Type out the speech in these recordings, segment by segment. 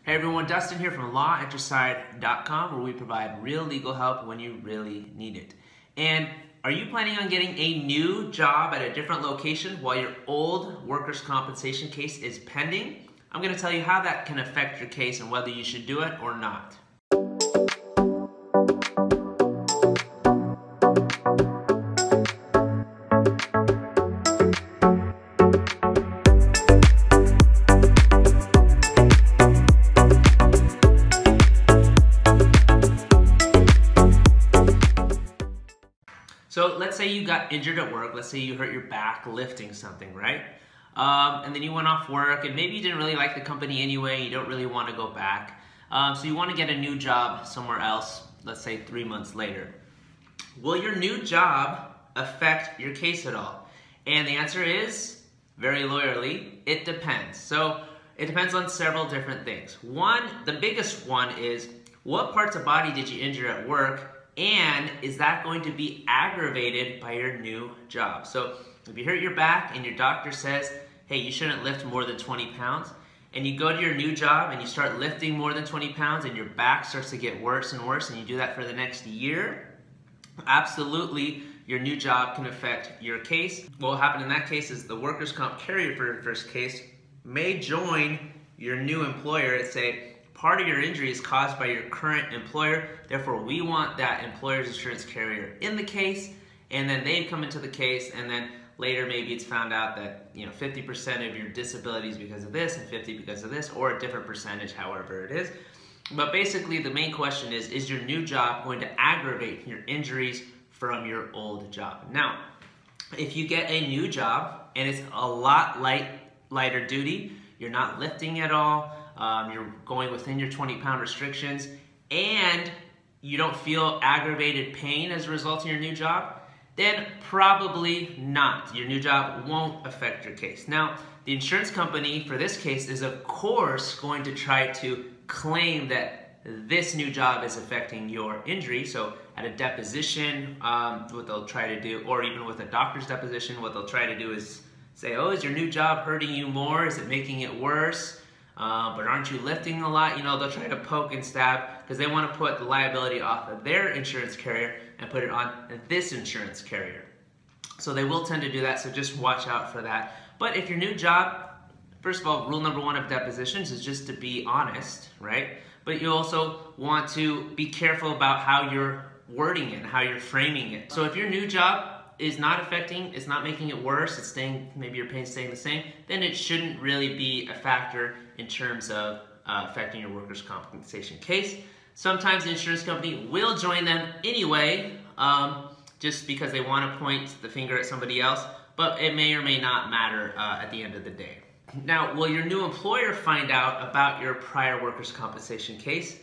Hey everyone, Dustin here from lawinterside.com, where we provide real legal help when you really need it. And are you planning on getting a new job at a different location while your old workers' compensation case is pending? I'm going to tell you how that can affect your case and whether you should do it or not. So let's say you got injured at work. Let's say you hurt your back lifting something, right? And then you went off work and maybe you didn't really like the company anyway. You don't really want to go back. So you want to get a new job somewhere else, let's say 3 months later. Will your new job affect your case at all? And the answer is, very lawyerly, it depends. So it depends on several different things. One, the biggest one is, what parts of body did you injure at work? And is that going to be aggravated by your new job? So if you hurt your back and your doctor says, hey, you shouldn't lift more than 20 pounds, and you go to your new job and you start lifting more than 20 pounds and your back starts to get worse and worse, and you do that for the next year, absolutely your new job can affect your case. What will happen in that case is the workers' comp carrier for your first case may join your new employer and say, part of your injury is caused by your current employer, therefore we want that employer's insurance carrier in the case, and then they come into the case, and then later maybe it's found out that 50% of your disability is because of this and 50% because of this, or a different percentage, however it is. But basically the main question is your new job going to aggravate your injuries from your old job? Now, if you get a new job and it's a lot lighter duty, you're not lifting at all, you're going within your 20-pound restrictions, and you don't feel aggravated pain as a result of your new job, then probably not. Your new job won't affect your case. Now, the insurance company for this case is of course going to try to claim that this new job is affecting your injury. So at a deposition, what they'll try to do, or even with a doctor's deposition, what they'll try to do is say, oh, is your new job hurting you more? Is it making it worse? But aren't you lifting a lot? They'll try to poke and stab because they want to put the liability off of their insurance carrier and put it on this insurance carrier. So they will tend to do that, so just watch out for that. But if your new job, first of all, rule number one of depositions is just to be honest, right? But you also want to be careful about how you're wording it, how you're framing it. So if your new job is not affecting, it's not making it worse, it's staying, maybe your pain's staying the same, then it shouldn't really be a factor in terms of affecting your workers' compensation case. Sometimes the insurance company will join them anyway, just because they want to point the finger at somebody else, but it may or may not matter at the end of the day. Now, will your new employer find out about your prior workers' compensation case?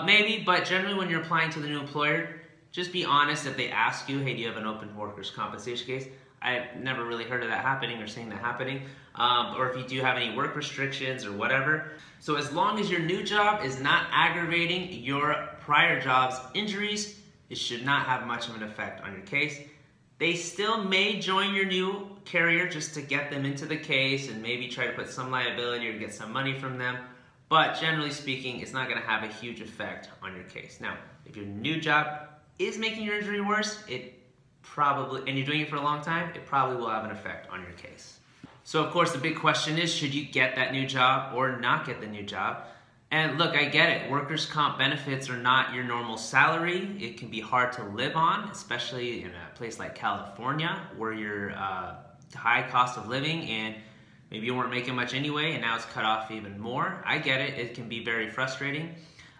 Maybe, but generally when you're applying to the new employer, just be honest if they ask you, hey, do you have an open workers' compensation case? I've never really heard of that happening or seen that happening. Or if you do have any work restrictions or whatever. So as long as your new job is not aggravating your prior job's injuries, it should not have much of an effect on your case. They still may join your new carrier just to get them into the case and maybe try to put some liability or get some money from them. But generally speaking, it's not going to have a huge effect on your case. Now, if your new job is making your injury worse, and you're doing it for a long time, it probably will have an effect on your case. So of course the big question is, should you get that new job or not get the new job? And look, I get it, workers' comp benefits are not your normal salary. It can be hard to live on, especially in a place like California where you're high cost of living and maybe you weren't making much anyway and now it's cut off even more. I get it, it can be very frustrating.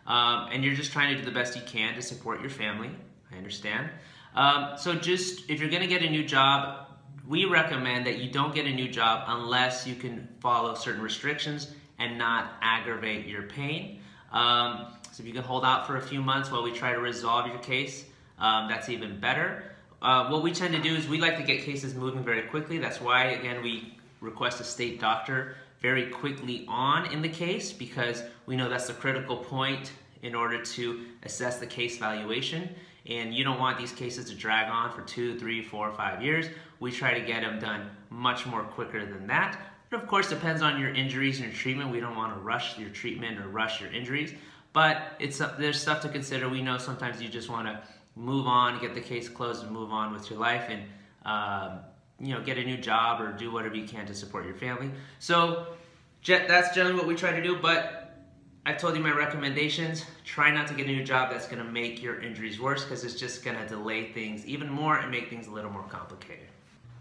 And you're just trying to do the best you can to support your family. I understand. So just, if you're going to get a new job, we recommend that you don't get a new job unless you can follow certain restrictions and not aggravate your pain. So if you can hold out for a few months while we try to resolve your case, that's even better. What we tend to do is we like to get cases moving very quickly. That's why, again, we request a state doctor very quickly on in the case, because we know that's the critical point in order to assess the case valuation. And you don't want these cases to drag on for 2, 3, 4, 5 years. We try to get them done much more quicker than that. It of course depends on your injuries and your treatment. We don't want to rush your treatment or rush your injuries, but there's stuff to consider. We know sometimes you just want to move on, get the case closed and move on with your life, and get a new job or do whatever you can to support your family. So that's generally what we try to do, but I've told you my recommendations. Try not to get a new job that's going to make your injuries worse, because it's just going to delay things even more and make things a little more complicated.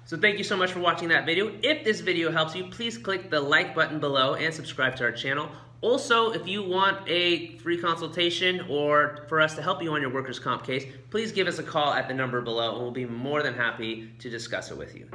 So thank you so much for watching that video. If this video helps you, please click the like button below and subscribe to our channel. Also, if you want a free consultation or for us to help you on your workers' comp case, please give us a call at the number below and we'll be more than happy to discuss it with you.